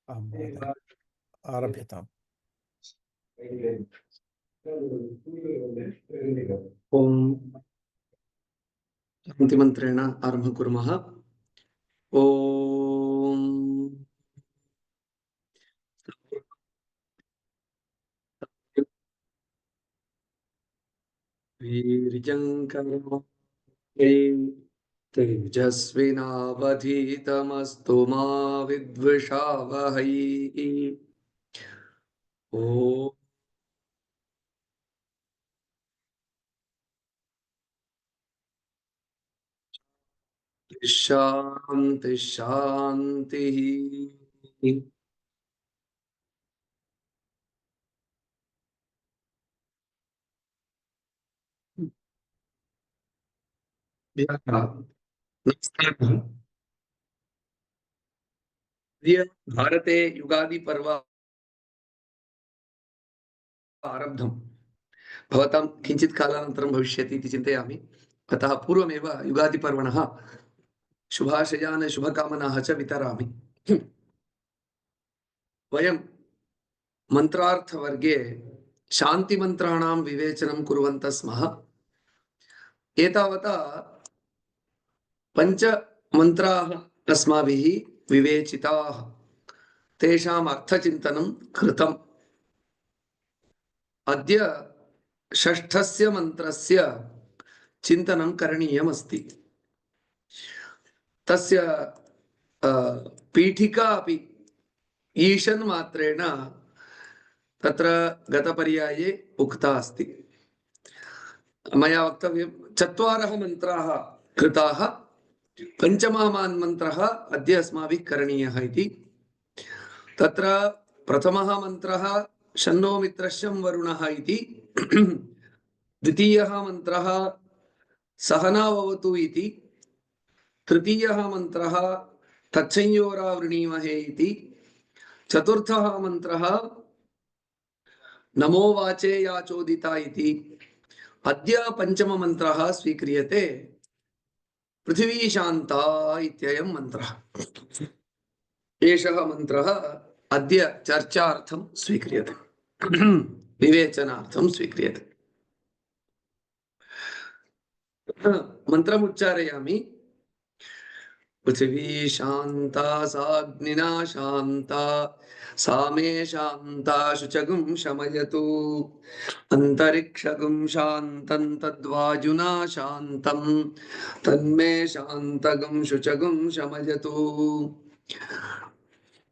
आं महोदय, आरभ्यताम्। ओम शान्तिमन्त्रेण आरम्भं कुर्मः। ओम वीर्यङ्करो तेजस्विनावधीतमस्तु मा विद्विषावहै। ओम शांति शांति। नमस्कारः। भारते युगादि पर्व आरब्धम्। भवतां किञ्चित् कालानन्तरं भविष्यति इति चिन्तयामि। अतः पूर्वमेव युगादिपर्वणः शुभाशयान् शुभकामनाः च वितरामि। वयं मन्त्रार्थवर्गे शान्तिमन्त्राणां विवेचनं कुर्वन्तः स्मः। एतावता पञ्चमन्त्राः अस्माभिः विवेचिताः, तेषाम् अर्थचिन्तनं कृतम्। अद्य षष्ठस्य मन्त्रस्य चिन्तनं करणीयमस्ति। तस्य पीठिका अपि ईशन् मात्रेण तत्र गतपर्याये उक्ता अस्ति। मया वक्तव्यं, चत्वारः मन्त्राः कृताः, पञ्चमः मन्त्रः अद्य अस्माभिः करणीयः इति। तत्र प्रथमः मन्त्रः शन्नो मित्रश्चं वरुणः इति, द्वितीयः मन्त्रः सहना भवतु इति, तृतीयः मन्त्रः तत्संयोरावृणीमहे इति, चतुर्थः मन्त्रः नमो वाचे याचोदिता इति। अद्य पञ्चममन्त्रः स्वीक्रियते, पृथिवी शान्ता इत्ययं मन्त्रः। एषः मन्त्रः अद्य चर्चार्थं स्वीक्रियते, विवेचनार्थं स्वीक्रियते। मन्त्रम् उच्चारयामि। पृथिवी शान्ता साग्निना शान्ता सा मे शान्ता शुचगुं शमयतु। अन्तरिक्षगुं शान्तं तद्वायुना शान्तं तन्मे शान्तगुं शुचगुं शमयतु।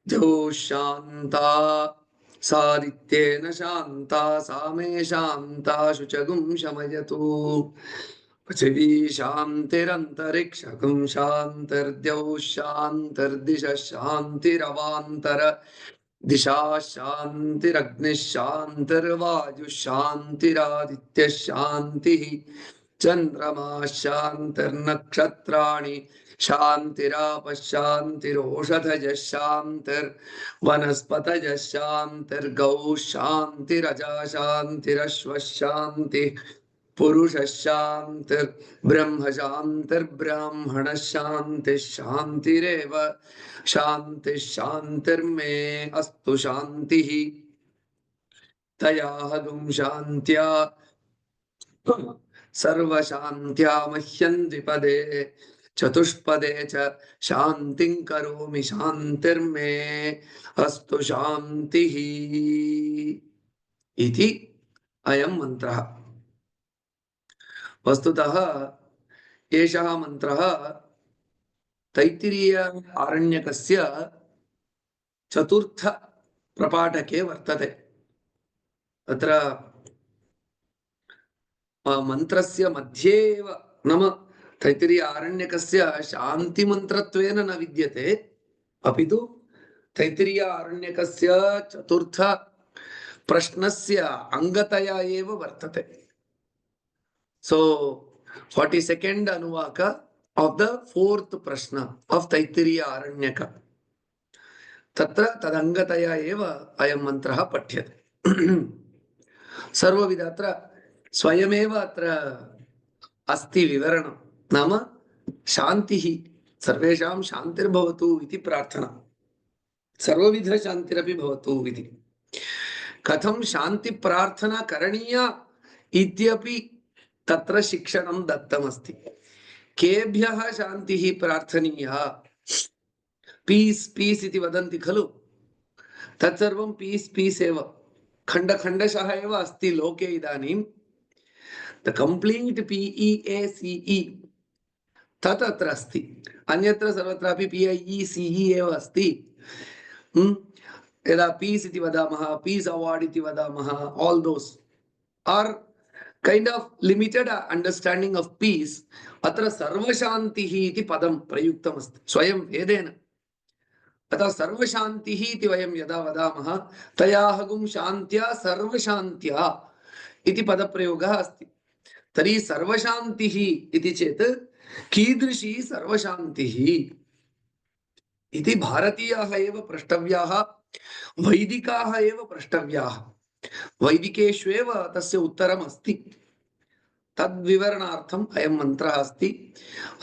द्यौः शान्ता सादित्येन शान्ता सा मे शान्ता शुचगुं शमयतु। पृथिवी शान्तिरन्तरिक्षगुं शान्तिर्द्यौः शान्तिर्दिशः शान्तिरवान्तर दिशा शान्तिरग्निः शान्तिर्वायुः शान्तिरादित्यः शान्तिः चन्द्रमा शान्तिर्नक्षत्राणि शान्तिरापः शान्तिरोषधयः शान्तिर्वनस्पतयः शान्तिर्गौः शान्तिरजा शान्तिरश्वः शान्तिः पुरुषः शान्तिर्ब्रह्म शान्तिर्ब्राह्मणः शान्तिः शान्तिरेव शान्तिः शान्तिर्मे अस्तु शान्तिः। तयाहगुं शान्त्या सर्वशान्त्या मह्यं द्विपदे चतुष्पदे च शान्तिं करोमि शान्तिर्मे अस्तु शान्तिः इति अयं मन्त्रः। वस्तुतः एषः मन्त्रः तैत्तिरीय आरण्यकस्य चतुर्थ प्रपाठके वर्तते। अत्र मन्त्रस्य मध्ये एव, नाम तैत्तिरीय आरण्यकस्य शान्तिमन्त्रत्वेन न विद्यते, अपितु तैत्तिरीय आरण्यकस्य चतुर्थ प्रश्नस्य अङ्गतया एव वर्तते। So 42nd Anuvaka of the fourth Prashna of Taittiriya Aranyaka. Tatra tadangataya eva ayam mantraha pathyate. Sarvavidatra swayameva atra asti vivaranam. Nama shantihi sarvesham shantirbhavatu iti prarthana. सर्वविध शान्तिरपि भवतु इति। कथं शान्ति प्रार्थना करणीया इत्यपि तत्र शिक्षणं दत्तमस्ति। केभ्यः शान्तिः प्रार्थनीया, पीस् पीस् इति वदन्ति खलु, तत्सर्वं पीस् पीस् एव, खण्डखण्डशः एव अस्ति लोके इदानीं। द कंप्लीट PEACE तत् अत्र अस्ति, अन्यत्र सर्वत्रापि PIECE एव अस्ति। यदा पीस् इति वदामः, पीस् अवार्ड इति वदामः, all those are kind of limited understanding of peace. अत्र सर्वशान्तिः इति पदं प्रयुक्तमस्ति स्वयं वेदेन। अतः सर्वशान्तिः इति वयं यदा वदामः, तयाहगुं शान्त्या सर्वशान्त्या इति पदप्रयोगः अस्ति। तर्हि सर्वशान्तिः इति चेत् कीदृशी सर्वशान्तिः इति भारतीयाः एव प्रष्टव्याः, वैदिकाः एव प्रष्टव्याः। वैदिकेष्वेव तस्य उत्तरम् अस्ति। तद्विवरणार्थम् अयं मन्त्रः अस्ति।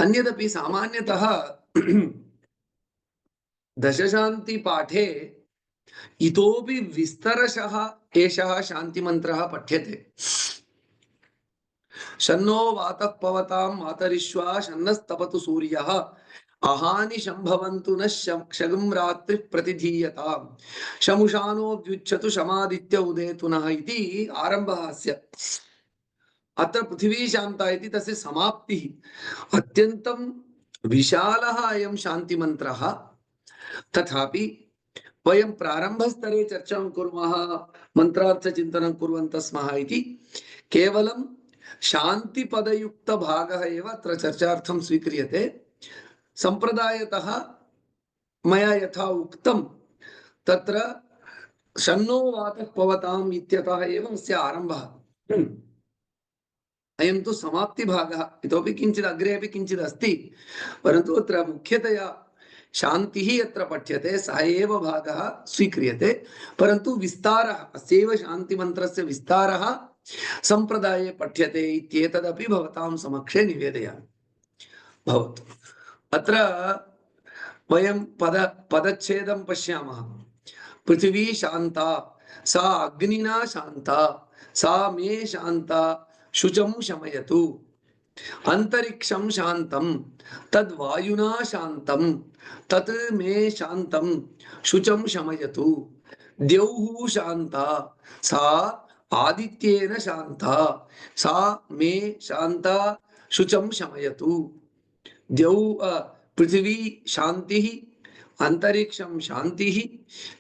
अन्यदपि सामान्यतः दशशान्ति पाठे इतोपि विस्तरशः एषः शान्तिमन्त्रः पठ्यते। शन्नो वातः पवतां मातरिश्वा शन्नस्तपतु सूर्यः अहानि शम्भवन्तु न क्षगं रात्रिः प्रतिधीयतां शमुशानो व्युच्यतु शमादित्य उदेतु नः इति आरम्भः अस्य। अत्र पृथिवी शान्ता इति तस्य समाप्तिः। अत्यन्तं विशालः अयं शान्तिमन्त्रः। तथापि वयं प्रारम्भस्तरे चर्चां कुर्मः, मन्त्रार्थचिन्तनं कुर्वन्तः स्मः इति केवलं शान्तिपदयुक्तभागः एव अत्र चर्चार्थं स्वीक्रियते। सम्प्रदायतः मया यथा उक्तं तत्र शन्नो वातः पवताम् इत्यतः एव अस्य आरम्भः। अयं तु समाप्तिभागः, इतोपि किञ्चित् अग्रे अपि किञ्चित् अस्ति, परन्तु अत्र मुख्यतया शान्तिः यत्र पठ्यते सः एव भागः स्वीक्रियते। परन्तु विस्तारः, अस्यैव शान्तिमन्त्रस्य विस्तारः सम्प्रदाये पठ्यते इत्येतदपि भवतां समक्षे निवेदयामि। भवतु। अत्र वयं पदच्छेदं पश्यामः। पृथिवी शान्ता, सा अग्निना शान्ता, सा मे शान्ता शुचं शमयतु। अंतरिक्षं शान्तं, तद् वायुना शान्तं, तत् मे शान्तं शुचं शमयतु। द्यौः शान्ता, सा आदित्येन शान्ता, सा मे शान्ता शुचं शमयतु। पृथिवी शान्तिः, अंतरिक्षं शान्तिः,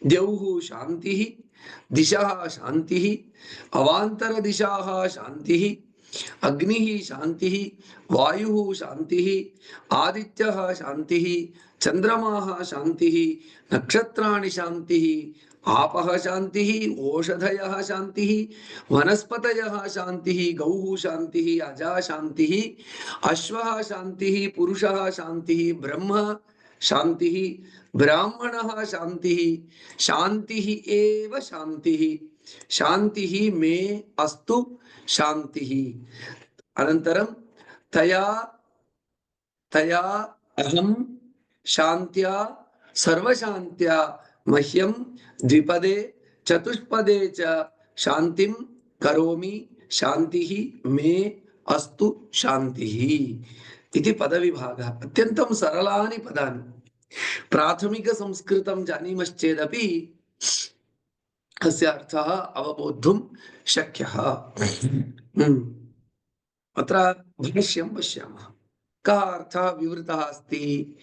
द्यौः शान्तिः, दिशः शान्तिः, अवान्तर दिशाः शान्तिः, अग्निः शान्तिः, वायुः शान्तिः, आदित्यः शान्तिः, चन्द्रमाः शान्तिः, नक्षत्राणि शान्तिः, आपः शान्तिः, ओषधयः शान्तिः, वनस्पतयः शान्तिः, गौः शान्तिः, अजा शान्तिः, अश्वः शान्तिः, पुरुषः शान्तिः, ब्रह्म शान्तिः, ब्राह्मणः शान्तिः, शान्तिः एव शान्तिः, शान्तिः मे अस्तु शान्तिः। अनन्तरं तया तया अहं शान्त्या सर्वशान्त्या मह्यं द्विपदे चतुष्पदे च शान्तिं करोमि, शान्तिः मे अस्तु शान्तिः इति पदविभागः। अत्यन्तं सरलानि पदानि। प्राथमिकसंस्कृतं जानीमश्चेदपि अस्य अर्थः अवबोद्धुं शक्यः। अत्र भाष्यं पश्यामः। कः अर्थः विवृतः अस्ति?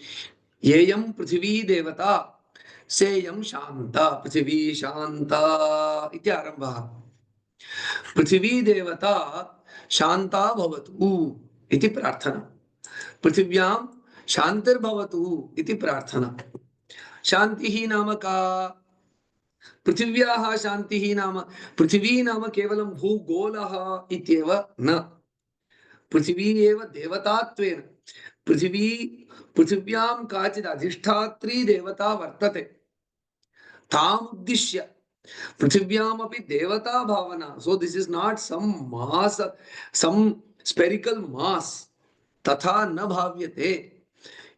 येयं पृथिवी देवता सेयं शान्ता, पृथिवी शान्ता इति आरम्भः। पृथिवी देवता शान्ता भवतु इति प्रार्थना। पृथिव्यां शान्तिर्भवतु इति प्रार्थना। शान्तिः नाम का? पृथिव्याः शान्तिः नाम, पृथिवी नाम केवलं भूगोलः इत्येव न। पृथिवी एव देवतात्वेन, पृथिव्यां काचित् अधिष्ठात्री देवता वर्तते, ताम् उद्दिश्य पृथिव्यामपि देवता भावना। So this is not some mass, some spherical mass, तथा न भाव्यते।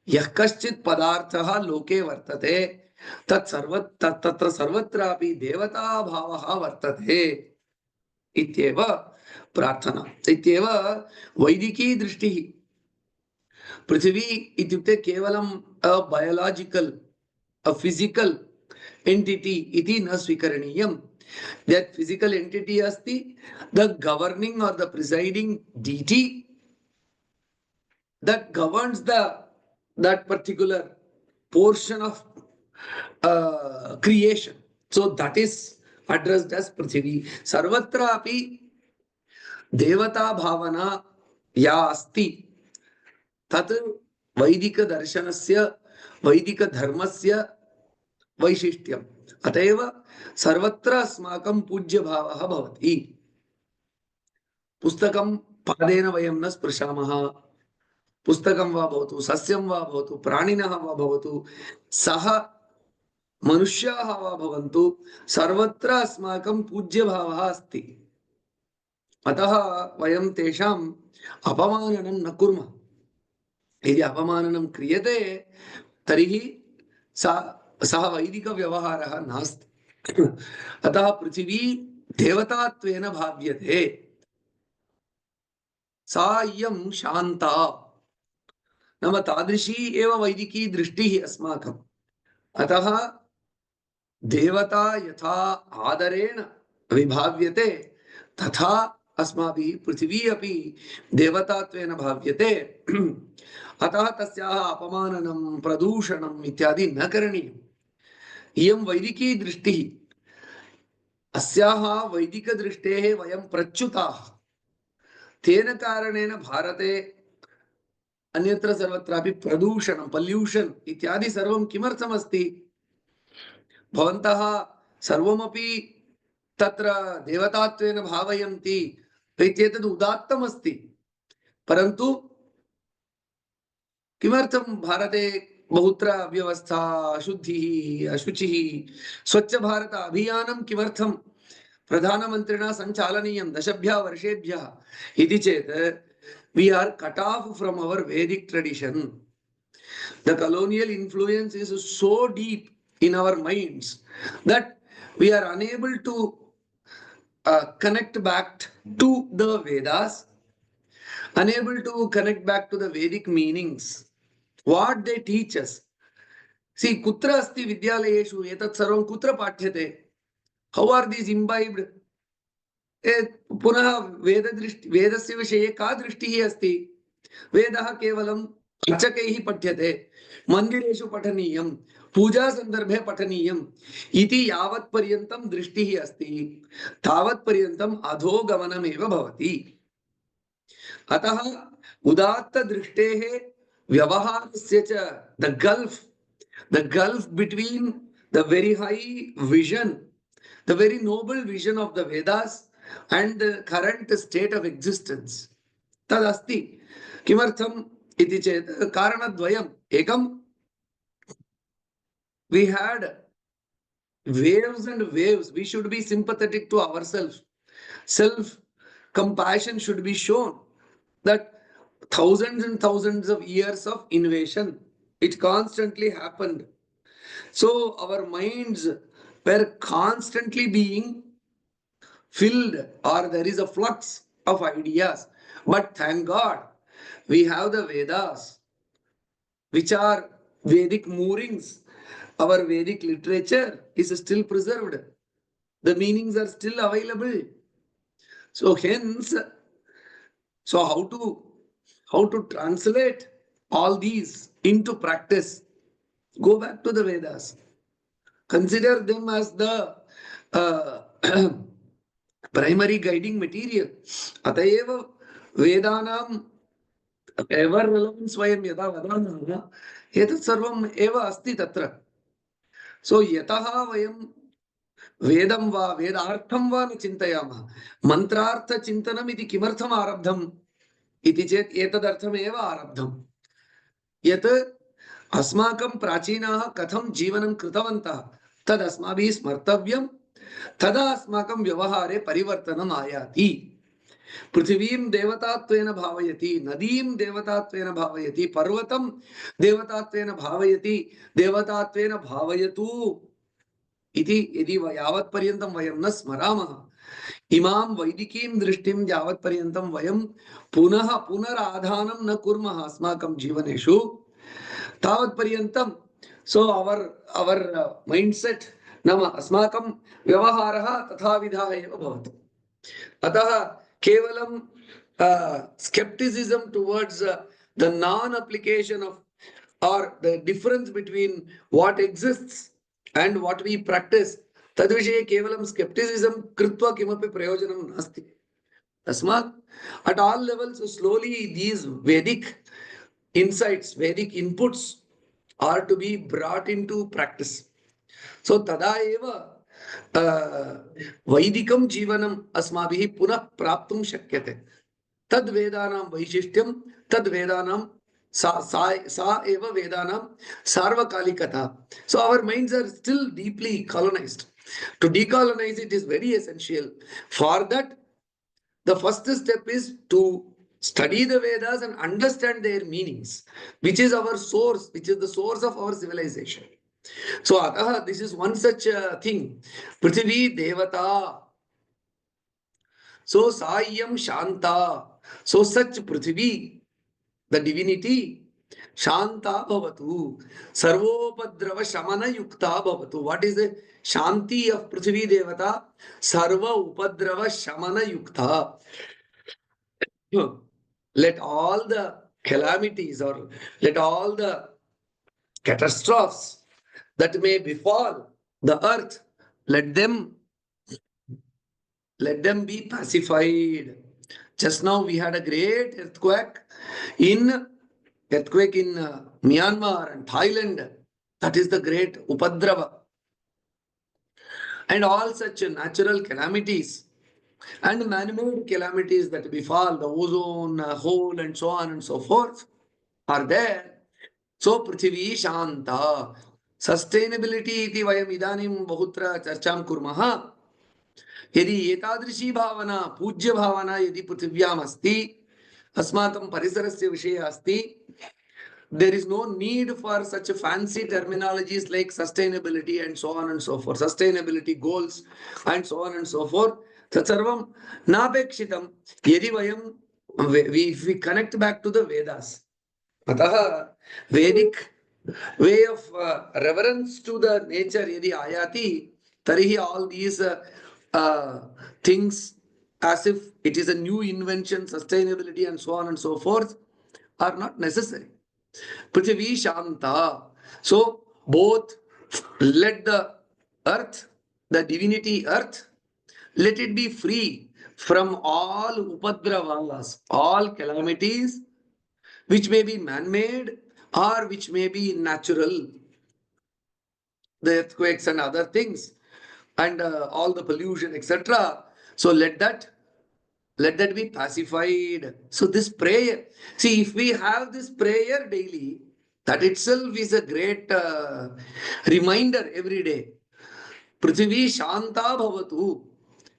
यः कश्चित् पदार्थः लोके वर्तते तत्र सर्वत्रापि देवताभावः वर्तते इत्येव प्रार्थना, इत्येव वैदिकी दृष्टिः। पृथिवी इत्युक्ते केवलं a biological a physical entity इति न स्वीकरणीयम्। that physical entity asti, the governing or the presiding deity that governs that particular portion of creation, so that is addressed as prithvi. Sarvatra api devata bhavana ya asti tat वैदिक दर्शनस्य वैदिक धर्मस्य वैशिष्ट्यम्। अतएव सर्वत्र अस्माकं पूज्य भावः भवति। पुस्तकं पादेन वयं न स्पृशामः, पुस्तकं वा भवतु, सस्यं वा भवतु, प्राणिनः वा भवतु, सः मनुष्याः वा भवन्तु, सर्वत्र अस्माकं पूज्य भावः अस्ति। अतः वयं तेषाम् अपमाननं न कुर्मः। यदि अपमाननं क्रियते तर्हि सः वैदिक व्यवहारः नास्ति। अतः पृथिवी देवतात्वेन भाव्यते, सा इयं शान्ता, नाम तादृशी एव वैदिकी दृष्टिः अस्माकम्। अतः देवता यथा आदरेण विभाव्यते तथा अस्माभिः पृथिवी अपि देवतात्वेन भाव्यते। अतः तस्याः अपमाननं प्रदूषणम् इत्यादि न करणीयम्। इयं वैदिकी दृष्टिः। अस्याः वैदिकदृष्टेः वयं प्रच्युताः। तेन कारणेन भारते अन्यत्र सर्वत्रापि प्रदूषणं, पल्यूषन् इत्यादि सर्वं किमर्थमस्ति? भवन्तः सर्वमपि तत्र देवतात्वेन भावयन्ति इत्येतद् उदात्तमस्ति, परन्तु किमर्थं भारते बहुत्र अव्यवस्था, अशुद्धिः, अशुचिः? स्वच्छ भारत अभियानं किमर्थं प्रधानमन्त्रिणा सञ्चालनीयं 10 वर्षेभ्यः इति चेत् we are cut off from our Vedic tradition. The colonial influence is so deep in our minds that we are unable to connect back to the Vedas, unable to connect back to the Vedic meanings, what they teach us. See, kutra asti vidyaleshu etat sarvam kutra पाठ्यते? How are these imbibed? पुनः वेदस्य विषये का दृष्टिः अस्ति? वेदः केवलम् अर्चकैः पठ्यते, मन्दिरेषु पठनीयं, पूजा सन्दर्भे पठनीयम् इति यावत् पर्यन्तं दृष्टिः अस्ति तावत् पर्यन्तम् अधोगमनमेव भवति। अतः उदात्त दृष्टेः व्यवहारस्य च the gulf between the very high vision, the very noble vision of the Vedas and the current state of existence, तदस्ति। किमर्थम् इति चेत् कारणद्वयम्। एकं, we had waves and waves. We should be sympathetic to ourselves. Self compassion should be shown that thousands and thousands of years of invasion, it constantly happened. So our minds were constantly being filled, or there is a flux of ideas. But thank God, we have the Vedas, which are Vedic moorings. Our Vedic literature is still preserved. The meanings are still available. So hence, so how to translate all these into practice? Go back to the Vedas. Consider them as the primary guiding material. Atayeva Vedanam ever relevance vayam yada vadamah etat sarvam eva asti tatra. So yataha vayam vedam va vedartham va न चिन्तयामः, मंत्रार्थ चिन्तनम् इति किमर्थम् आरब्धम् इति चेत् एतदर्थम् एव आरब्धम् यत् अस्माकं प्राचीनाः कथं जीवनं कृतवन्तः तद् अस्माभिः स्मर्तव्यं, तदा अस्माकं व्यवहारे परिवर्तनम् आयाति। पृथिवीं देवतात्वेन भावयति, नदीं देवतात्वेन भावयति, पर्वतं देवतात्वेन भावयति, देवतात्वेन भावयतु इति यदि यावत्पर्यन्तं वयं न स्मरामः, इमां वैदिकीं दृष्टिं यावत्पर्यन्तं वयं पुनः पुनराधानं न कुर्मः अस्माकं जीवनेषु, तावत्पर्यन्तं सो अवर माइंडसेट नाम अस्माकं व्यवहारः तथाविधः एव भवति। अतः केवलं skepticism towards the non-application of or the difference between what exists and what we practice, तद्विषये केवलं skepticism कृत्वा किमपि प्रयोजनं नास्ति। तस्मात् at all levels slowly these Vedic insights, Vedic inputs are to be brought into practice. So tada eva वैदिकं जीवनम् अस्माभिः पुनः प्राप्तुं शक्यते। तद् वेदानां वैशिष्ट्यं, तद् वेदानां सा एव वेदानां सार्वकालिकता। So our minds are still deeply colonized. To decolonize it is very essential. For that, the first step is to study the Vedas and understand their meanings, which is our source, which is the source of our civilization. So, atah, this is one such thing. Prithvi Devata. So, Saiyam Shanta. So, such Prithvi, the divinity, Shanta Bhavatu. Sarvopadrava Shamana Yukta Bhavatu. What is the Shanti of Prithvi Devata? Sarva Upadrava Shamana Yukta. Let all the calamities or let all the catastrophes that may befall the earth, let them be pacified. Just now we had a great earthquake in Myanmar and Thailand. That is the great Upadrava. And all such natural calamities and man-made calamities that befall the ozone hole and so on and so forth are there. So Prithvi Shanta. Sustainability iti vayam idanim bahutra charcham kurmah. यदि एतादृशी भावना पूज्य भावना यदि पृथिव्याम अस्ति, अस्माकं परिसरस्य विषये अस्ति, there is no need for such fancy terminologies like sustainability and so on and so forth, sustainability goals and so on and so forth. तत्सर्वं नापेक्षितं यदि वयं if we connect back to the Vedas. अतः Vedic way of reverence to the nature यदि आयाति, तर्हि all these things as if it is a new invention, sustainability and so on and so forth are not necessary. Prithvi Shanta. So both let the earth, the divinity earth, let it be free from all upadravas, all calamities, which may be man-made or which may be natural, the earthquakes and other things, and all the pollution, etc. So let that be pacified. So this prayer, see, if we have this prayer daily, that itself is a great reminder every day. Prithvi Shanta Bhavatu.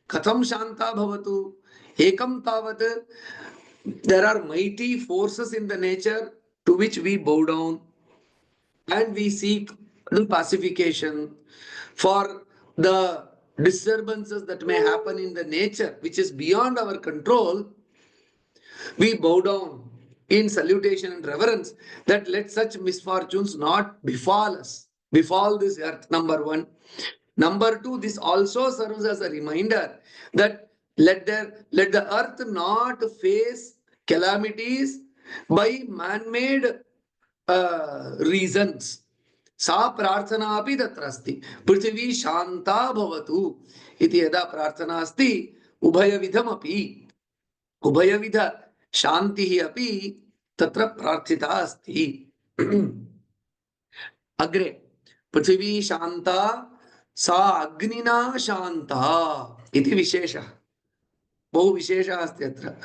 Katham Shanta Bhavatu. Ekam Tavat. There are mighty forces in the nature to which we bow down and we seek the pacification for the disturbances that may happen in the nature which is beyond our control. We bow down in salutation and reverence that let such misfortunes not befall us, befall this earth, number one. Number two, this also serves as a reminder that let the earth not face calamities by man-made reasons. सा प्रार्थना अपि तत्र अस्ति। पृथिवी शान्ता भवतु इति यदा प्रार्थना अस्ति, उभयविधमपि उभयविध शान्तिः अपि तत्र प्रार्थिता अस्ति। अग्रे पृथिवी शान्ता सा अग्निना शान्ता इति विशेषः, बहु विशेषः अस्ति अत्र।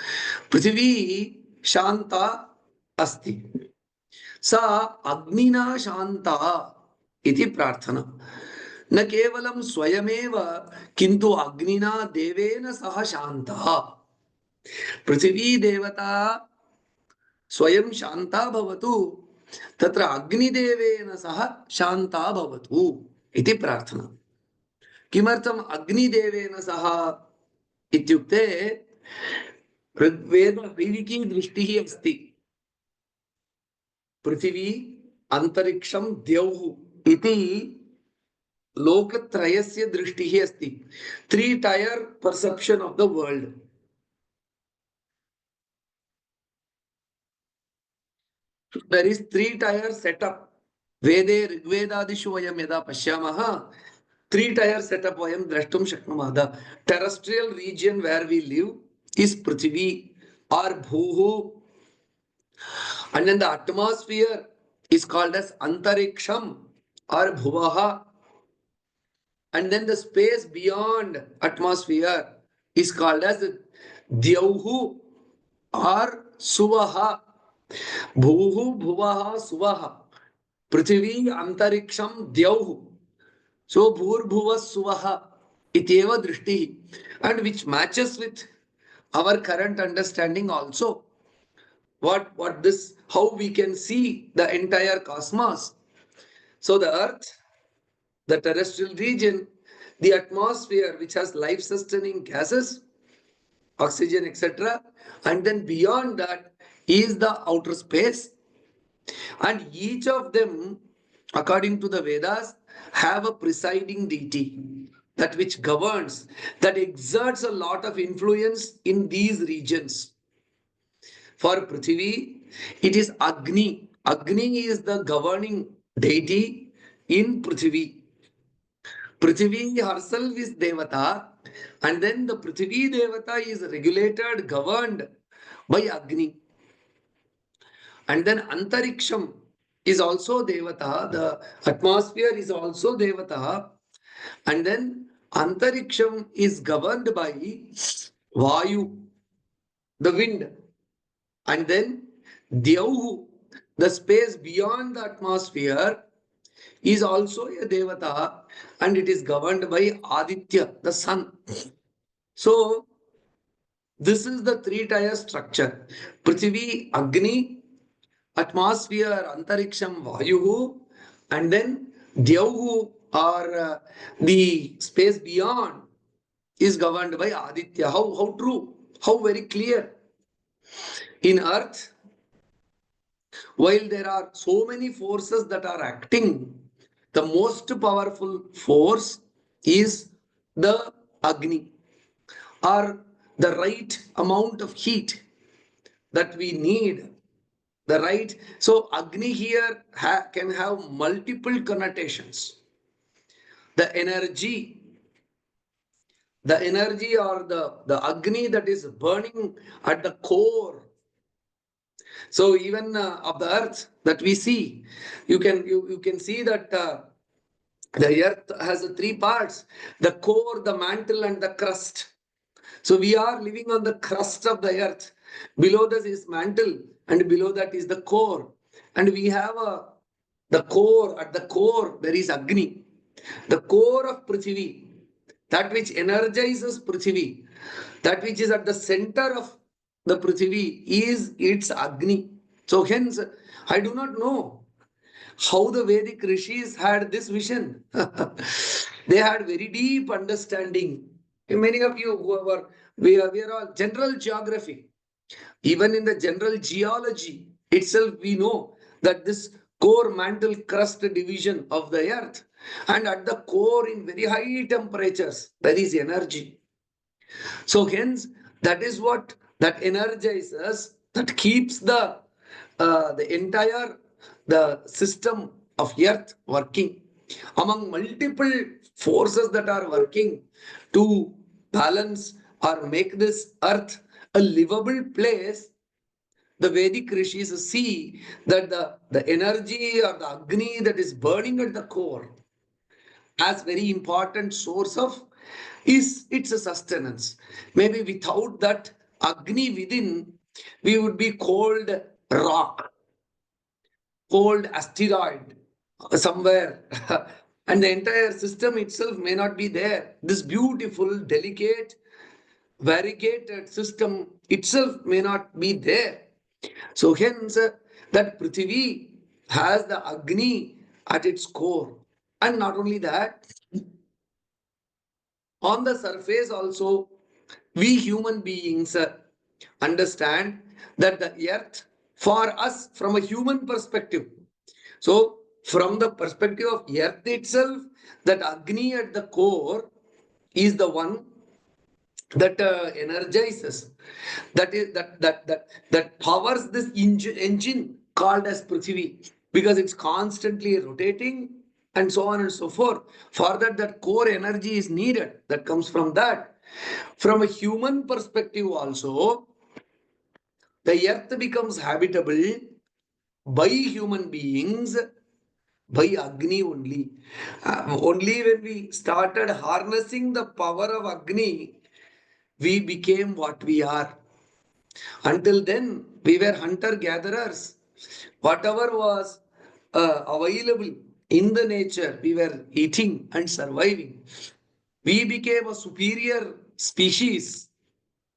पृथिवी शान्ता अस्ति, सा अग्निना शान्ता इति प्रार्थना। न केवलं स्वयमेव किन्तु अग्निना देवेन सह शान्ता। पृथिवी देवता स्वयं शांता भवतु, तत्र अग्निदेवेन सह शांता भवतु इति प्रार्थना। किमर्थम् अग्निदेवेन सह इत्युक्ते ऋग्वेद वैदिकी दृष्टिः अस्ति। पृथिवी अंतरिक्षं द्यौः इति लोकत्रयस्य दृष्टिः अस्ति। 3-tier perception of the world. There is 3-tier setup. वेदे ऋग्वेदादिषु वयं यदा पश्यामः 3-tier setup वयं द्रष्टुं शक्नुमः. The terrestrial region where we live is Prithvi or Bhuhu, and then the atmosphere is called as Antariksham or Bhuvaha, and then the space beyond atmosphere is called as Dyauhu or Suvaha. Bhuhu, Bhuvaha, Suvaha. Prithvi, Antariksham, Dyauhu. So Bhurbhuva Suvaha ityeva drishti, and which matches with our current understanding also. What this, how we can see the entire cosmos. So the earth, the terrestrial region, the atmosphere which has life sustaining gases, oxygen, etc. And then beyond that is the outer space. And each of them, according to the Vedas, have a presiding deity, that which governs, that exerts a lot of influence in these regions. For Prithvi, it is Agni. Agni is the governing deity in Prithvi. Prithvi herself is Devata, and then the Prithvi Devata is regulated, governed by Agni. And then Antariksham is also Devata, the atmosphere is also Devata, and then Antariksham is governed by Vayu, the wind, and then Dyauhu, the space beyond the atmosphere, is also a Devata, and it is governed by Aditya, the sun. So, this is the 3-tier structure. Prithvi, Agni, atmosphere, Antariksham, Vayuhu, and then Dyauhu, or the space beyond, is governed by Aditya. How true? How very clear? In Earth, while there are so many forces that are acting, the most powerful force is the Agni, or the right amount of heat that we need. The right, so Agni here can have multiple connotations. The energy or the Agni that is burning at the core. So even of the earth that we see, you can see that the earth has 3 parts: the core, the mantle, and the crust. So we are living on the crust of the earth. Below this is mantle, and below that is the core. And we have the core. At the core there is Agni, the core of Prithvi, that which energizes Prithvi, that which is at the center of the Prithvi is its Agni. So hence, I do not know how the Vedic rishis had this vision. They had very deep understanding. Many of you who we are all general geography. Even in the general geology itself, we know that this core, mantle, crust division of the earth, and at the core in very high temperatures, there is energy. So hence, that is what that energizes, that keeps the entire the system of earth working. Among multiple forces that are working to balance or make this earth a livable place, the Vedic rishis see that the energy or the Agni that is burning at the core as very important source of is its sustenance. Maybe without that Agni within, we would be cold rock, cold asteroid somewhere, and the entire system itself may not be there. This beautiful, delicate variegated system itself may not be there. So hence that Prithvi has the Agni at its core. And not only that, on the surface also, we human beings understand that the earth for us from a human perspective. So from the perspective of earth itself, that Agni at the core is the one that energizes, that powers this engine called as Prithvi, because it's constantly rotating and so on and so forth. For that, that core energy is needed that comes from that. From a human perspective also, the earth becomes habitable by human beings by Agni only. Only when we started harnessing the power of Agni, we became what we are. Until then, we were hunter gatherers. Whatever was available in the nature, we were eating and surviving. We became a superior species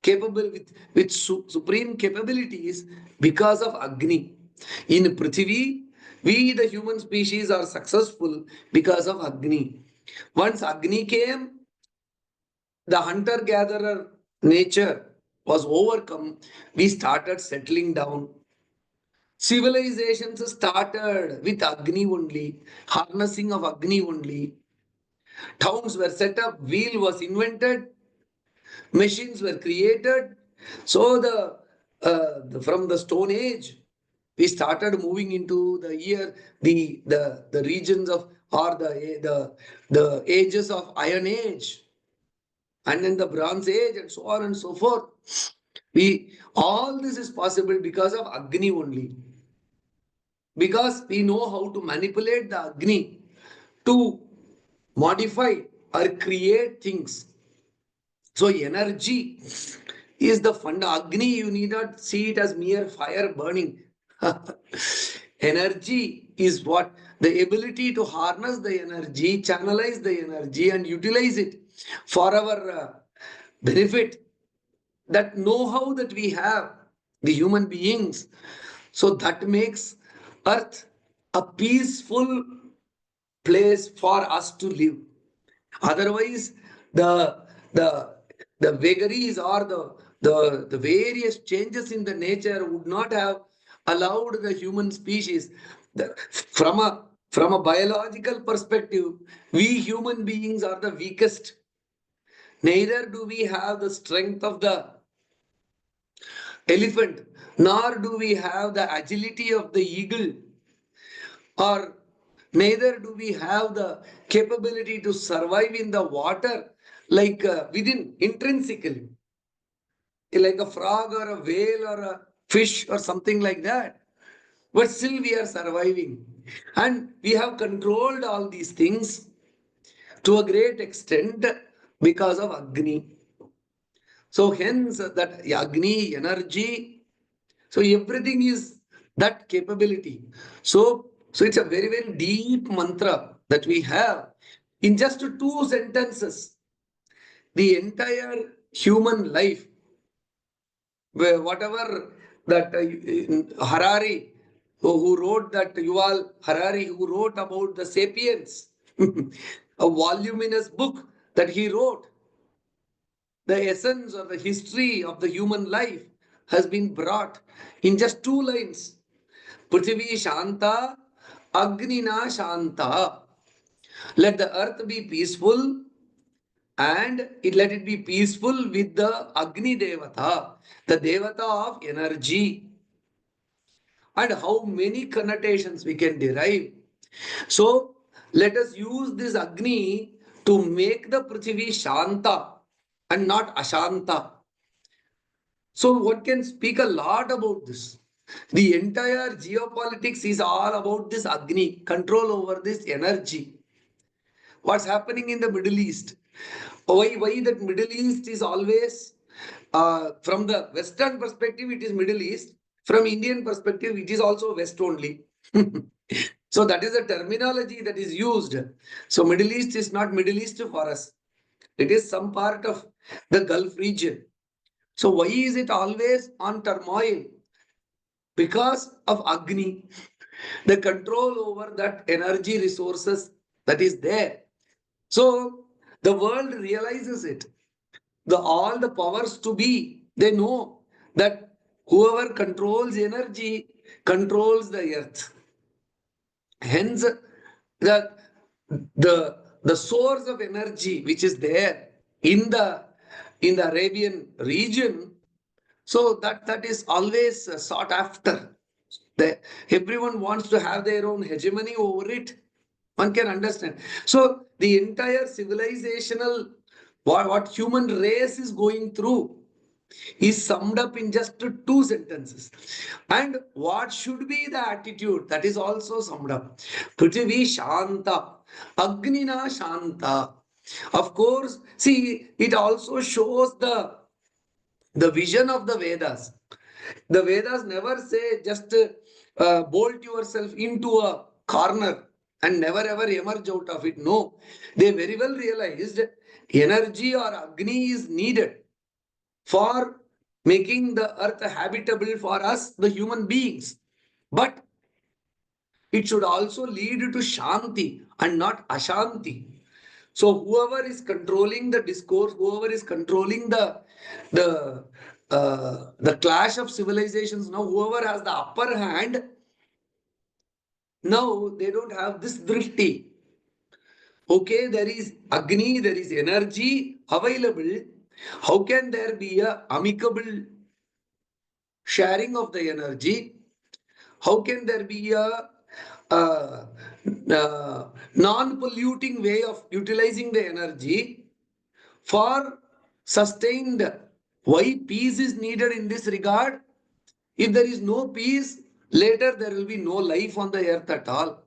capable with supreme capabilities because of Agni. In Prithvi, we the human species are successful because of Agni. Once Agni came, the hunter-gatherer nature was overcome. We started settling down. Civilizations started with Agni only, harnessing of Agni only. Towns were set up, wheel was invented, machines were created. So from the Stone Age, we started moving into the year the regions of or the ages of Iron Age, and then the Bronze Age, and so on and so forth. We all this is possible because of Agni only. Because we know how to manipulate the Agni to modify or create things. So energy is the fund. Agni, you need not see it as mere fire burning. Energy is what? The ability to harness the energy, channelize the energy, and utilize it for our benefit. That know-how that we have, the human beings, so that makes earth a peaceful place for us to live. Otherwise, the the the vagaries or the various changes in the nature would not have allowed the human species. From a biological perspective, we human beings are the weakest. Neither do we have the strength of the elephant, nor do we have the agility of the eagle, or neither do we have the capability to survive in the water like within intrinsically, like a frog or a whale or a fish or something like that. But still we are surviving. And we have controlled all these things to a great extent because of Agni. So hence that Agni energy, so everything is that capability. So it's a very, very deep mantra that we have. In just 2 sentences, the entire human life, whatever that Harari, who wrote that Yuval Harari, who wrote about the sapiens, a voluminous book that he wrote, the essence or the history of the human life has been brought in just 2 lines. Prithvi Shanta, Agnina Shanta. Let the earth be peaceful and let it be peaceful with the Agni Devata, the Devata of energy. And how many connotations we can derive. So let us use this Agni to make the Prithvi Shanta and not Ashanta. So one can speak a lot about this. The entire geopolitics is all about this Agni, control over this energy. What's happening in the Middle East? Why that Middle East is always, from the Western perspective, it is Middle East. From Indian perspective, it is also West only. So that is the terminology that is used. So Middle East is not Middle East for us. It is some part of the Gulf region. So why is it always on turmoil? Because of Agni, the control over that energy resources that is there. So the world realizes it. All the powers to be, they know that whoever controls energy controls the earth. Hence, the the source of energy which is there in the Arabian region, so that is always sought after. Everyone wants to have their own hegemony over it. One can understand. So the entire civilizational what human race is going through is summed up in just two sentences. And what should be the attitude? That is also summed up. Prithvi Shanta, Agnina Shanta. Of course, see, it also shows the vision of the Vedas. The Vedas never say just bolt yourself into a corner and never ever emerge out of it. No, they very well realized energy or Agni is needed for making the earth habitable for us, the human beings. But it should also lead to Shanti and not Ashanti. So whoever is controlling the discourse, whoever is controlling the clash of civilizations, now whoever has the upper hand, now they don't have this drishti. Okay, there is Agni, there is energy available. How can there be a amicable sharing of the energy? How can there be a uh, non-polluting way of utilizing the energy for sustained? Why peace is needed in this regard? If there is no peace, later there will be no life on the earth at all.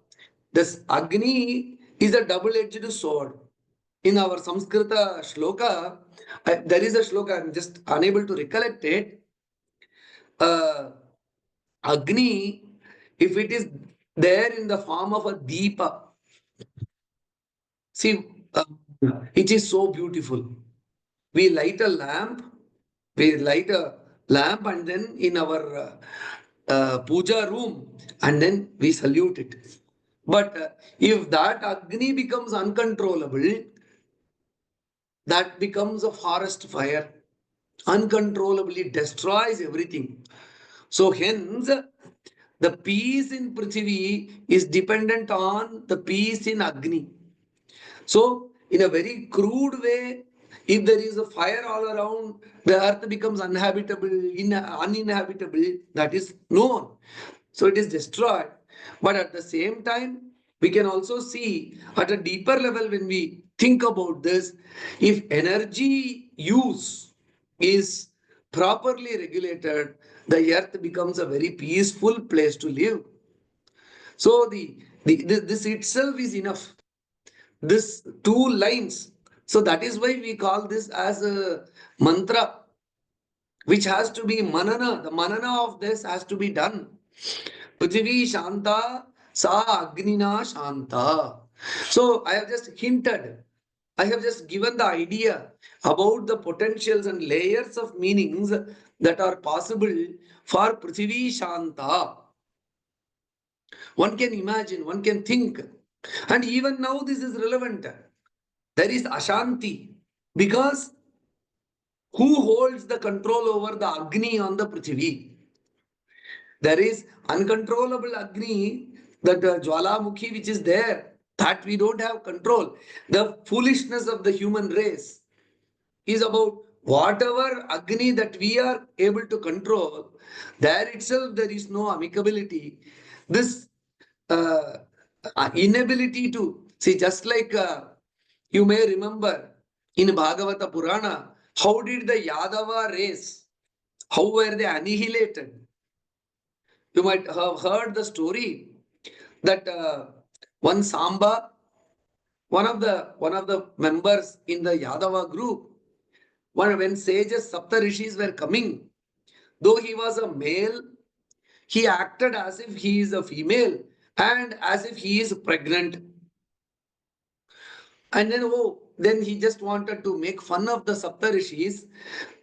This Agni is a double-edged sword. In our Samskrita shloka, there is a shloka, I'm just unable to recollect it. Uh, Agni, if it is there in the form of a deepa, see, it is so beautiful. We light a lamp, and then in our puja room, and then we salute it. But if that Agni becomes uncontrollable, that becomes a forest fire, uncontrollably destroys everything. So hence, the peace in Prithvi is dependent on the peace in Agni. So, in a very crude way, if there is a fire all around, the earth becomes uninhabitable, that is known. So, it is destroyed. But at the same time, we can also see at a deeper level when we think about this, if energy use is properly regulated, the earth becomes a very peaceful place to live. So, this itself is enough. This two lines. So that is why we call this as a mantra, which has to be manana. The manana of this has to be done. Prithvi Shanta, Sa Agnina Shanta. So I have just hinted. I have just given the idea about the potentials and layers of meanings that are possible for Prithvi Shanta. One can imagine, one can think. And even now this is relevant. There is Ashanti because who holds the control over the Agni on the Prithvi? There is uncontrollable Agni, that Jwalamukhi which is there, that we don't have control. The foolishness of the human race is about whatever Agni that we are able to control, there itself there is no amicability. This uh, inability to see, just like you may remember in Bhagavata Purana, how did the Yadava race, how were they annihilated? You might have heard the story that one Samba, one of the members in the Yadava group, when sages Sapta Rishis were coming, though he was a male, he acted as if he is a female and as if he is pregnant. And then, oh, then he just wanted to make fun of the Saptarishis.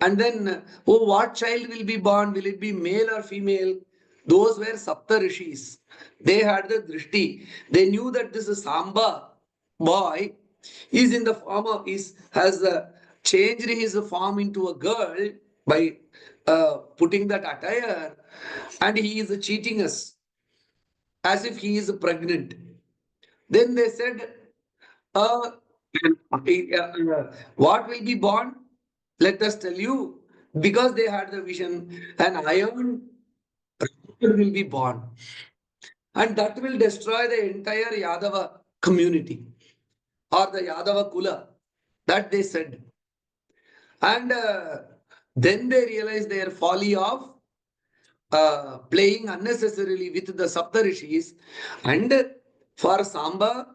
And then, oh, what child will be born? Will it be male or female? Those were Saptarishis. They had the drishti. They knew that this is Samba boy is in the form of, has changed his form into a girl by putting that attire, and he is cheating us as if he is pregnant. Then they said, uh, what will be born? Let us tell you, because they had the vision, an iron rod will be born, and that will destroy the entire Yadava community or the Yadava Kula. That they said. And then they realized their folly of playing unnecessarily with the Saptarishis. And for Samba,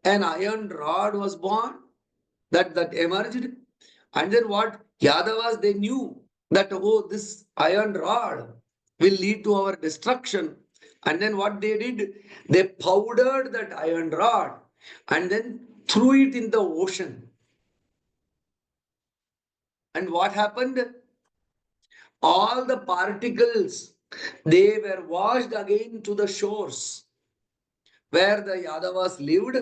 an iron rod was born that emerged. And then what? Yadavas, they knew that, oh, this iron rod will lead to our destruction. And then what they did? They powdered that iron rod and then threw it in the ocean. And what happened? All the particles, they were washed again to the shores where the Yadavas lived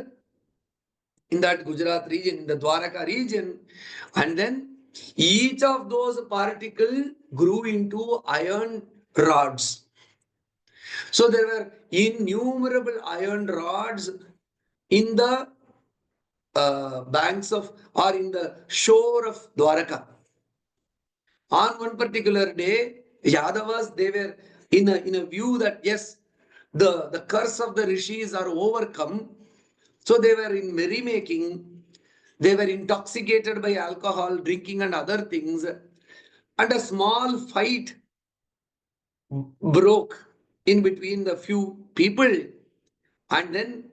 in that Gujarat region, in the Dwaraka region. And then each of those particles grew into iron rods. So there were innumerable iron rods in the banks of, or in the shore of Dwaraka. On one particular day, Yadavas, they were in a view that yes, the curse of the rishis are overcome. So they were in merrymaking. They were intoxicated by alcohol, drinking, and other things. And a small fight broke in between the few people. And then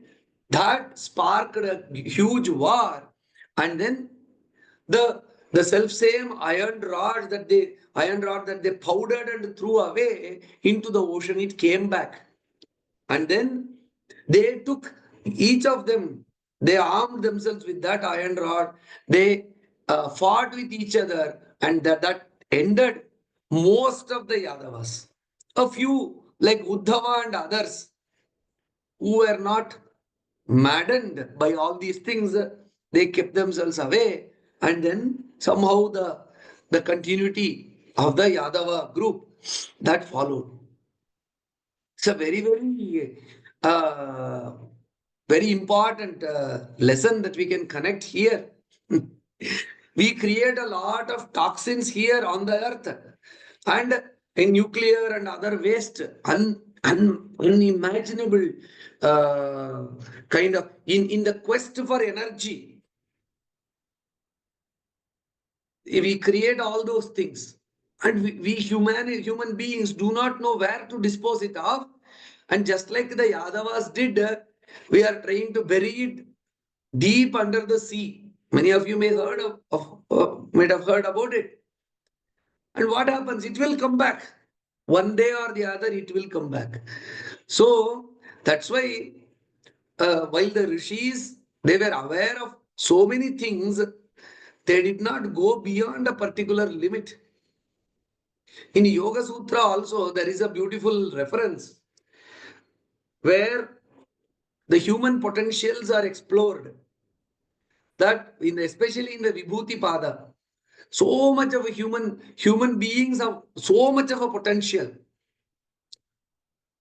that sparked a huge war. And then the self same iron rod that they powdered and threw away into the ocean, it came back. And then they took each of them, they armed themselves with that iron rod, they fought with each other, and that ended most of the Yadavas. A few like Uddhava and others who were not maddened by all these things, they kept themselves away, and then somehow the continuity of the Yadava group that followed. It's a uh, very important lesson that we can connect here. We create a lot of toxins here on the earth, and in nuclear and other waste, unimaginable kind of in the quest for energy. We create all those things, and we human beings do not know where to dispose it off. And just like the Yadavas did, we are trying to bury it deep under the sea. Many of you may might have heard about it. And what happens? It will come back. One day or the other, it will come back. So that's why while the rishis, they were aware of so many things, they did not go beyond a particular limit. In Yoga Sutra also, there is a beautiful reference where the human potentials are explored. That especially in the Vibhuti Pada, so much of a human beings have so much of a potential.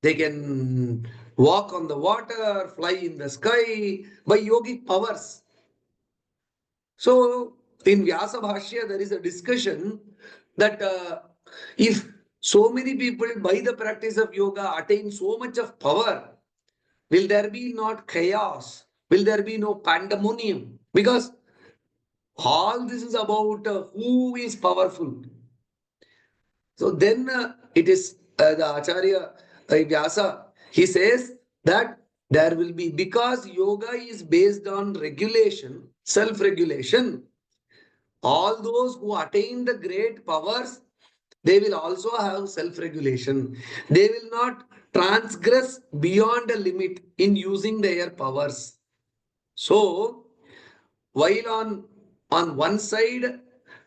They can walk on the water, fly in the sky by yogic powers. So in Vyasa Bhashya, there is a discussion that if so many people by the practice of yoga attain so much of power, will there be not chaos? Will there be no pandemonium? Because all this is about who is powerful. So then it is the Acharya Vyasa, he says that there will be, because yoga is based on regulation, self-regulation, all those who attain the great powers, they will also have self-regulation. They will not transgress beyond a limit in using their powers. So while on one side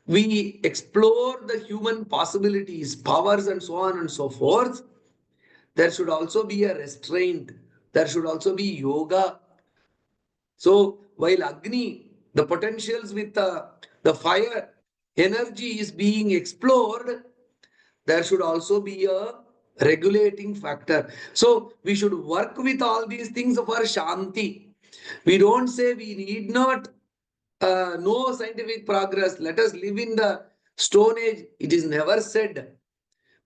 we explore the human possibilities, powers, and so on and so forth, there should also be a restraint. There should also be yoga. So while Agni, the potentials with the fire energy is being explored, there should also be a regulating factor. So we should work with all these things for Shanti. We don't say we need not know scientific progress. Let us live in the Stone Age. It is never said.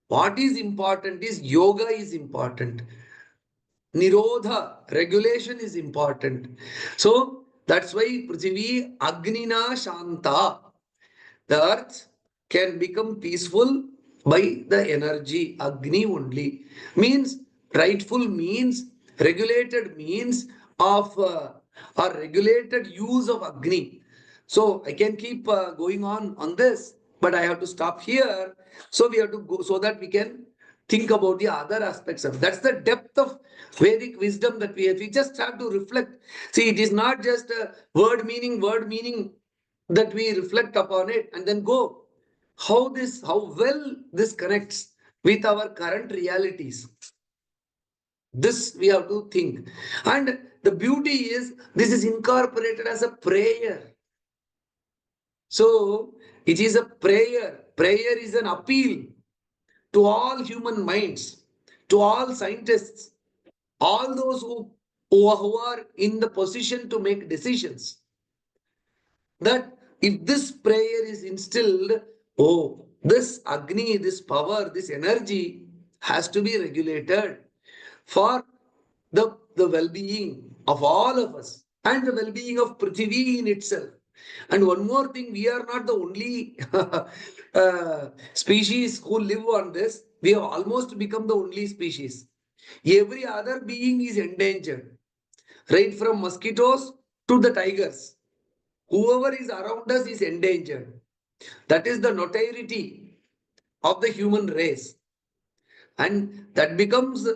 What is important is yoga is important. Nirodha, regulation is important. So that's why Prithvi Agnina Shanta. The earth can become peaceful by the energy Agni only. Means rightful means regulated means of or regulated use of Agni. So I can keep going on this, but I have to stop here. So we have to go so that we can think about the other aspects of it. That's the depth of Vedic wisdom that we have. We just have to reflect. See, it is not just a word meaning that we reflect upon it and then go how well this connects with our current realities. This we have to think. And the beauty is this is incorporated as a prayer. So it is a prayer. Prayer is an appeal to all human minds, to all scientists, all those who are in the position to make decisions. That if this prayer is instilled, oh, this Agni, this power, this energy has to be regulated for the well-being of all of us and the well-being of Prithvi in itself. And one more thing, we are not the only species who live on this. We have almost become the only species. Every other being is endangered, right from mosquitoes to the tigers. Whoever is around us is endangered. That is the notoriety of the human race. And that becomes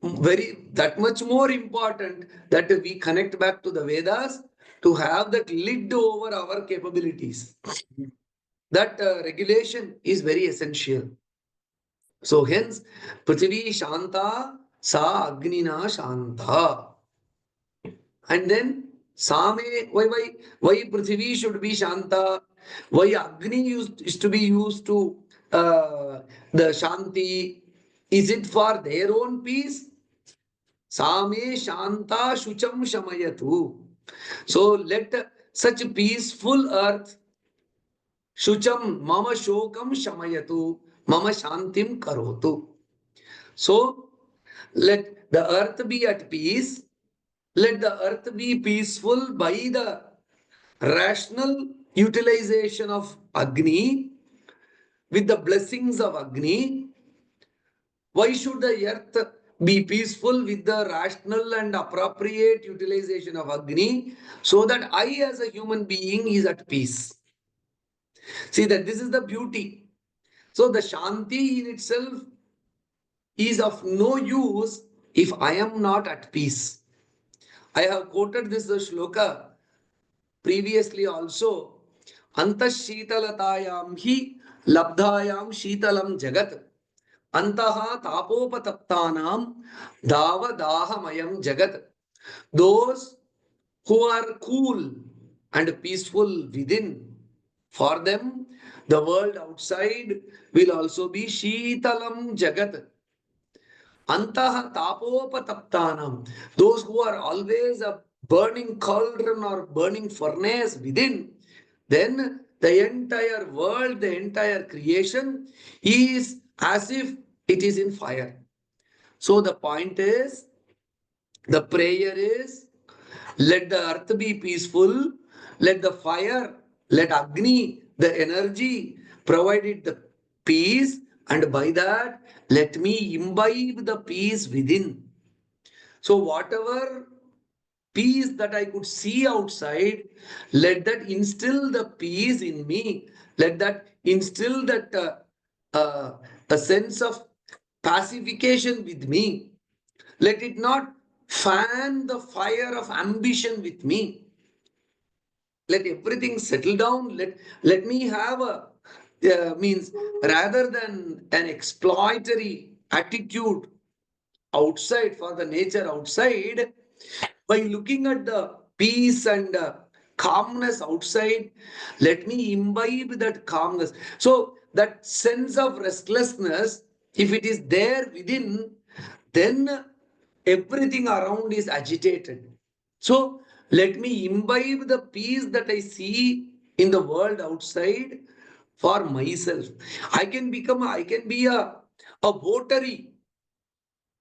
very that much more important that we connect back to the Vedas to have that lid over our capabilities. That regulation is very essential. So hence, Prithvi Shanta, Sa Agnina Shanta. And then Same, why Prithvi should be Shanta? Why Agni is to be used to the Shanti? Is it for their own peace? Same Shanta Shucham Shamayatu. So let such peaceful earth, Shucham Mama Shokam Shamayatu, Mama Shantim Karotu. So let the earth be at peace. Let the earth be peaceful by the rational utilization of Agni with the blessings of Agni. Why should the earth be peaceful with the rational and appropriate utilization of Agni so that I as a human being is at peace? See that this is the beauty. So the Shanti in itself is of no use if I am not at peace. I have quoted this shloka previously also. Antashitalatayam hi labdhayam shitalam jagat. Antaha tapopataptanam davadahamayam jagat. Those who are cool and peaceful within, for them, the world outside will also be shitalam jagat. Antaha tapopataptanam. Those who are always a burning cauldron or burning furnace within, then the entire world, the entire creation is as if it is in fire. So the point is, the prayer is, let the earth be peaceful, let the fire, let Agni, the energy, provide it the peace, and by that, let me imbibe the peace within. So, whatever peace that I could see outside, let that instill the peace in me. Let that instill that a sense of pacification with me. Let it not fan the fire of ambition with me. Let everything settle down. Let me have a means rather than an exploitatory attitude outside for the nature outside, by looking at the peace and calmness outside, let me imbibe that calmness. So that sense of restlessness, if it is there within, then everything around is agitated. So let me imbibe the peace that I see in the world outside for myself. I can be a votary,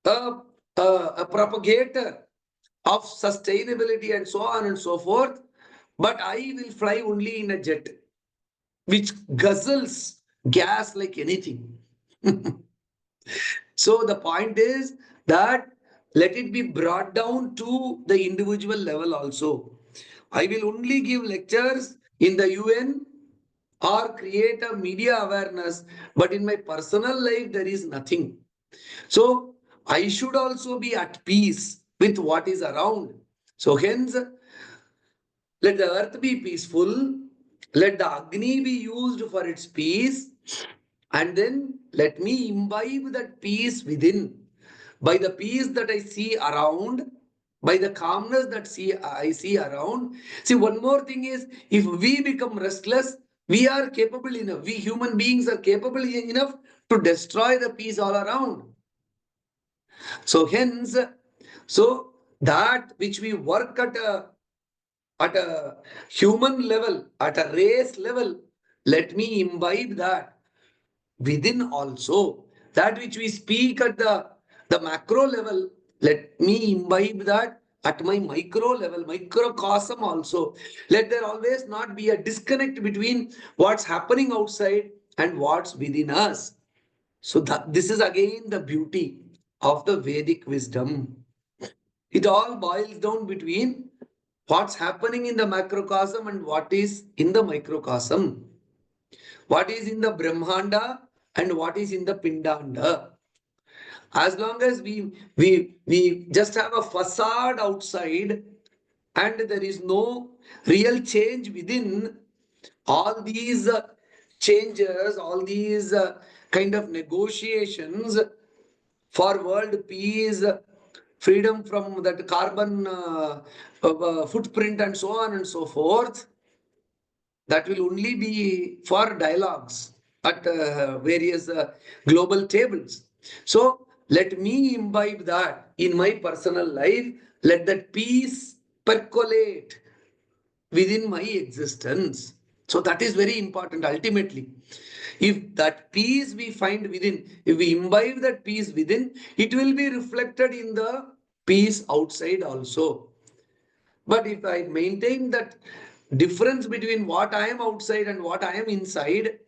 a, a propagator of sustainability and so on and so forth. But I will fly only in a jet which guzzles gas like anything. So the point is that let it be brought down to the individual level also. I will only give lectures in the UN or create a media awareness, but in my personal life, there is nothing. So I should also be at peace with what is around. So hence, let the earth be peaceful, let the Agni be used for its peace, and then let me imbibe that peace within. By the peace that I see around, by the calmness that I see around. See, one more thing is, if we become restless, we are capable enough, we human beings are capable enough to destroy the peace all around. So hence, so that which we work at a human level, at a race level, let me imbibe that within also. That which we speak at the macro level, let me imbibe that at my micro level, microcosm also. Let there always not be a disconnect between what's happening outside and what's within us. So that this is again the beauty of the Vedic wisdom. It all boils down between what's happening in the macrocosm and what is in the microcosm. What is in the Brahmanda and what is in the Pindanda. As long as we just have a facade outside and there is no real change within, all these changes, all these kind of negotiations for world peace, freedom from that carbon footprint and so on and so forth, that will only be for dialogues at various global tables. So let me imbibe that in my personal life. Let that peace percolate within my existence. So that is very important ultimately. If that peace we find within, if we imbibe that peace within, it will be reflected in the peace outside also. But if I maintain that difference between what I am outside and what I am inside,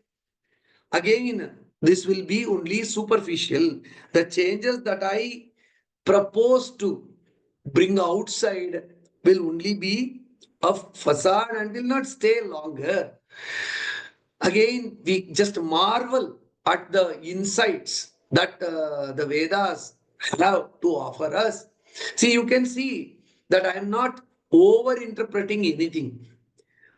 again, this will be only superficial. The changes that I propose to bring outside will only be a facade and will not stay longer. Again, we just marvel at the insights that the Vedas have to offer us. See, you can see that I am not over interpreting anything.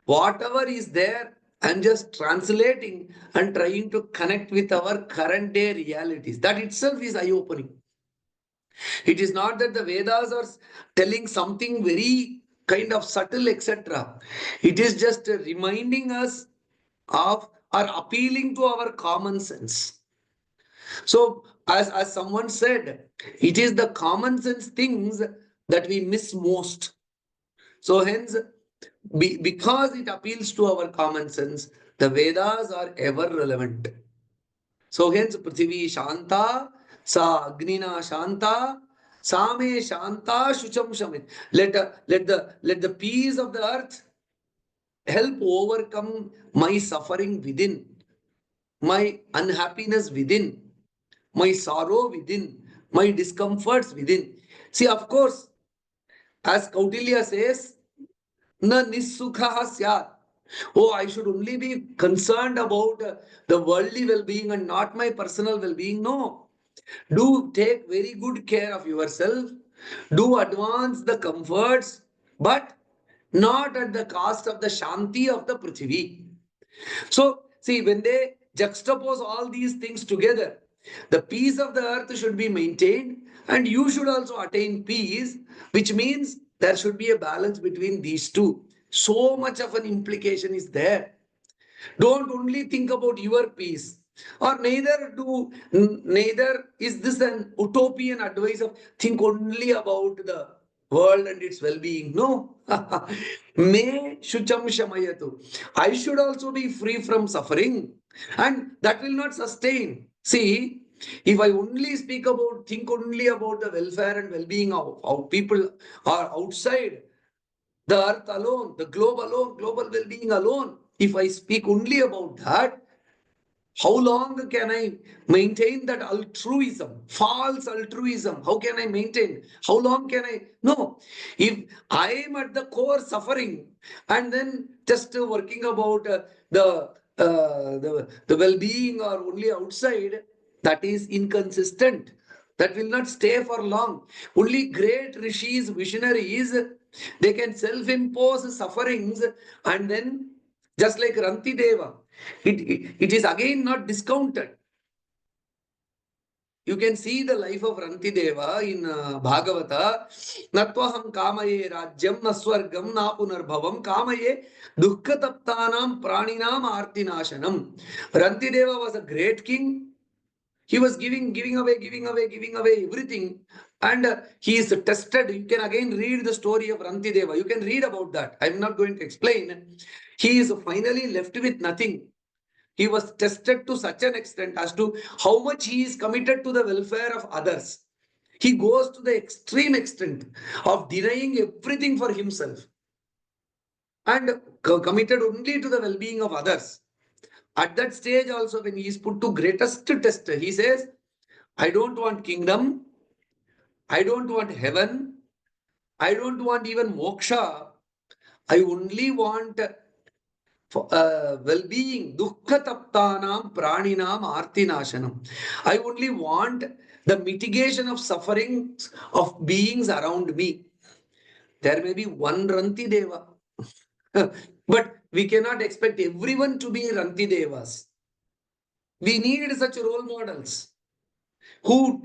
Whatever is there, I'm just translating and trying to connect with our current day realities. That itself is eye opening. It is not that the Vedas are telling something very kind of subtle, etc. It is just reminding us of or appealing to our common sense. So, as someone said, it is the common sense things that we miss most. So, hence, because it appeals to our common sense, the Vedas are ever relevant. So, hence, Prithvi Shanta, Sa Agnina Shanta, Same Shanta Shucham Shamit. Let the peace of the earth help overcome my suffering within, my unhappiness within, my sorrow within, my discomforts within. See, of course, as Kautilya says, na nisukha syat. Oh, I should only be concerned about the worldly well-being and not my personal well-being. No. Do take very good care of yourself. Do advance the comforts, but not at the cost of the Shanti of the Prithvi. So, see, when they juxtapose all these things together, the peace of the earth should be maintained, and you should also attain peace, which means there should be a balance between these two. So much of an implication is there. Don't only think about your peace, or neither is this an utopian advice of think only about the world and its well-being. No. Me shucham shamayatu. I should also be free from suffering, and that will not sustain. See, if I only think only about the welfare and well-being of people are outside the earth alone, the globe alone, global well-being alone, if I speak only about that, how long can I maintain that altruism, false altruism? How can I maintain? How long can I? No. If I am at the core suffering and then just working about the well-being or only outside, that is inconsistent. That will not stay for long. Only great rishis, visionaries, they can self-impose sufferings, and then just like Ranti Deva, it is again not discounted. You can see the life of Ranti Deva in Bhagavata. Natvaham kamaye rajyam naswargam na punarbhavam kamaye dukkhataptanam praninam artinashanam. Ranti Deva was a great king. He was giving away everything. And he is tested. You can again read the story of Ranti Deva. You can read about that. I'm not going to explain. He is finally left with nothing. He was tested to such an extent as to how much he is committed to the welfare of others. He goes to the extreme extent of denying everything for himself and committed only to the well-being of others. At that stage also, when he is put to greatest test, he says, I don't want kingdom, I don't want heaven, I don't want even moksha, I only want well-being, dukkha taptanam praninam artinashanam. I only want the mitigation of sufferings of beings around me. There may be one Ranti Deva, but we cannot expect everyone to be Ranti Devas. We need such role models who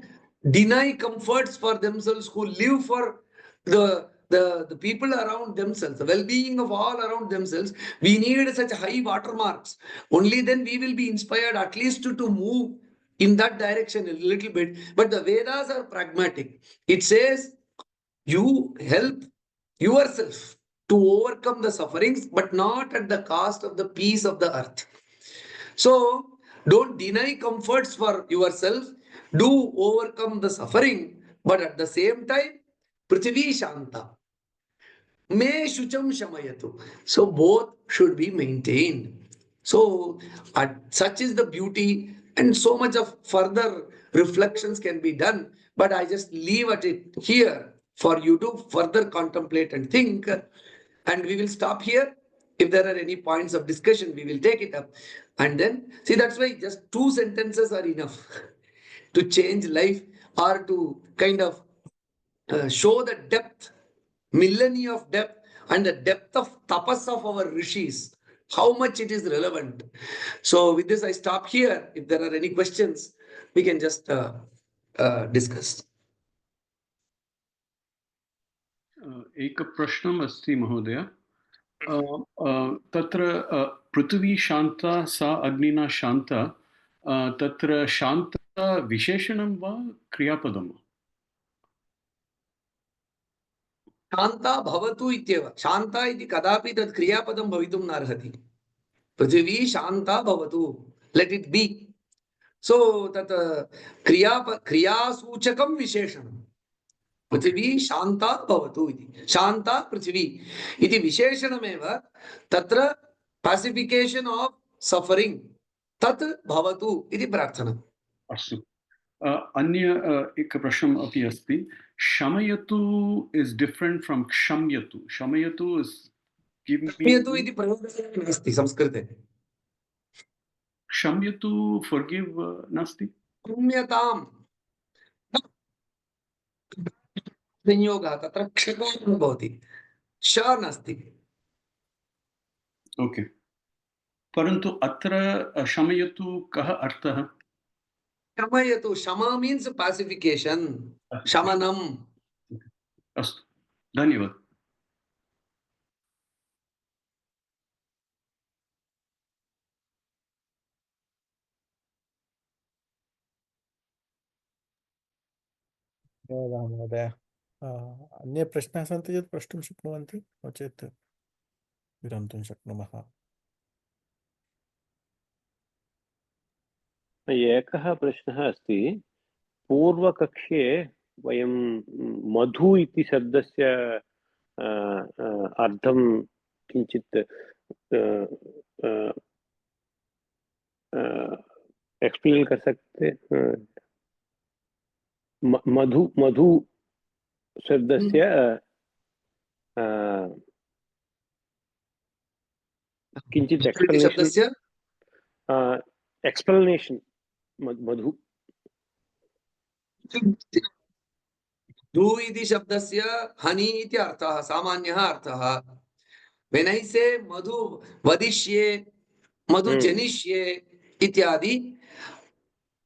deny comforts for themselves, who live for the people around themselves, the well-being of all around themselves. We need such high watermarks. Only then we will be inspired at least to move in that direction a little bit. But the Vedas are pragmatic. It says you help yourself to overcome the sufferings, but not at the cost of the peace of the earth. So don't deny comforts for yourself. Do overcome the suffering, but at the same time, Prithvi Shanta. Me Shucham Shamayatu. So both should be maintained. So such is the beauty, and so much of further reflections can be done. But I just leave it here for you to further contemplate and think. And we will stop here. If there are any points of discussion, we will take it up. And then, see, that's why just 2 sentences are enough to change life or to kind of show the depth, millennia of depth, and the depth of tapas of our rishis, how much it is relevant. So, with this, I stop here. If there are any questions, we can just discuss. एकप्रश्नम् अस्ति महोदय तत्र पृथिवी शान्ता सा अग्निना शान्ता तत्र शान्ता विशेषणं वा क्रियापदं वा शान्ता भवतु इत्येव शान्ता इति कदापि तत् क्रियापदं भवितुं नार्हति पृथिवी शान्ता भवतु लेट् इट् बी सो तत् क्रियासूचकं विशेषणं पृथिवी शान्ता भवतु इति शान्ता पृथिवी इति विशेषणमेव तत्र पासिफिकेशन् आफ् सफरिंग तत् भवतु इति प्रार्थना अस्तु अन्य एक प्रश्नम् अपि अस्ति शमयतु इस् डिफरेंट फ्रॉम क्षम्यतु क्षमयतु इस् क्षम्यतु इति प्रयोगः नास्ति संस्कृते क्षम्यतु फॉरगिव नास्ति क्षम्यताम् संयोगः तत्र क्षमः भवति श नास्ति। ओके, परन्तु अत्र शमयतु कः अर्थः? शमयतु, शमा मीन्स पासिफिकेशन, शमनम। अस्तु, धन्यवादः। धन्यवादः महोदय। अन्ये प्रश्नाः सन्ति चेत् प्रष्टुं शक्नुवन्ति, नो चेत् विरमितुं शक्नुमः। एकः प्रश्नः अस्ति। पूर्वकक्षे वयं मधु इति शब्दस्य अर्थं किञ्चित् एक्सप्लेन कर सकते? मधु मधु शब्दस्य किञ्चित् एक्सप्लेनेशन मधु। धू इति शब्दस्य हनी इति अर्थः, सामान्यः अर्थः। When I say मधु वदिष्ये, मधु जनिष्ये इत्यादि,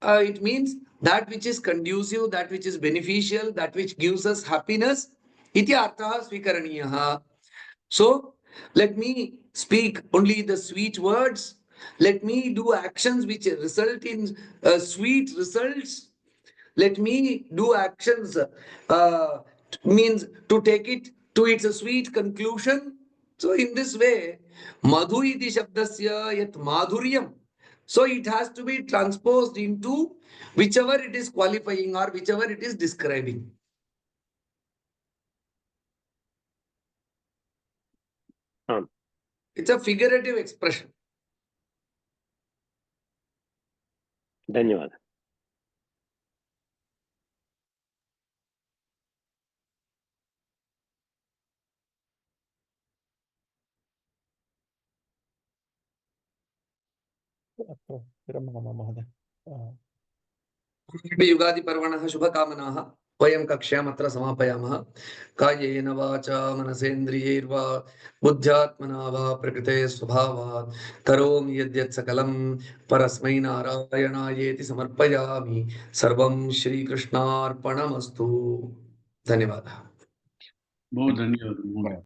it means that which is conducive, that which is beneficial, that which gives us happiness. Iti artha swikaraniyah. So let me speak only the sweet words. Let me do actions which result in sweet results. Let me do actions means to take it to its sweet conclusion. So in this way, madhu iti shabdasya yat madhuryam. So it has to be transposed into whichever it is qualifying or whichever it is describing. It's a figurative expression. धन्यवाद। विरमामः महोदय। युगादि पर्वणः शुभकामनाः। वयं कक्ष्याम् अत्र समापयामः। कायेन वाचा मनसेन्द्रियैर्वा बुद्ध्यात्मना वा प्रकृते स्वभावात् करोमि यद्यत् सकलं परस्मै नारायणायेति समर्पयामि। सर्वं श्रीकृष्णार्पणमस्तु। धन्यवादः। बहुत धन्यवाद।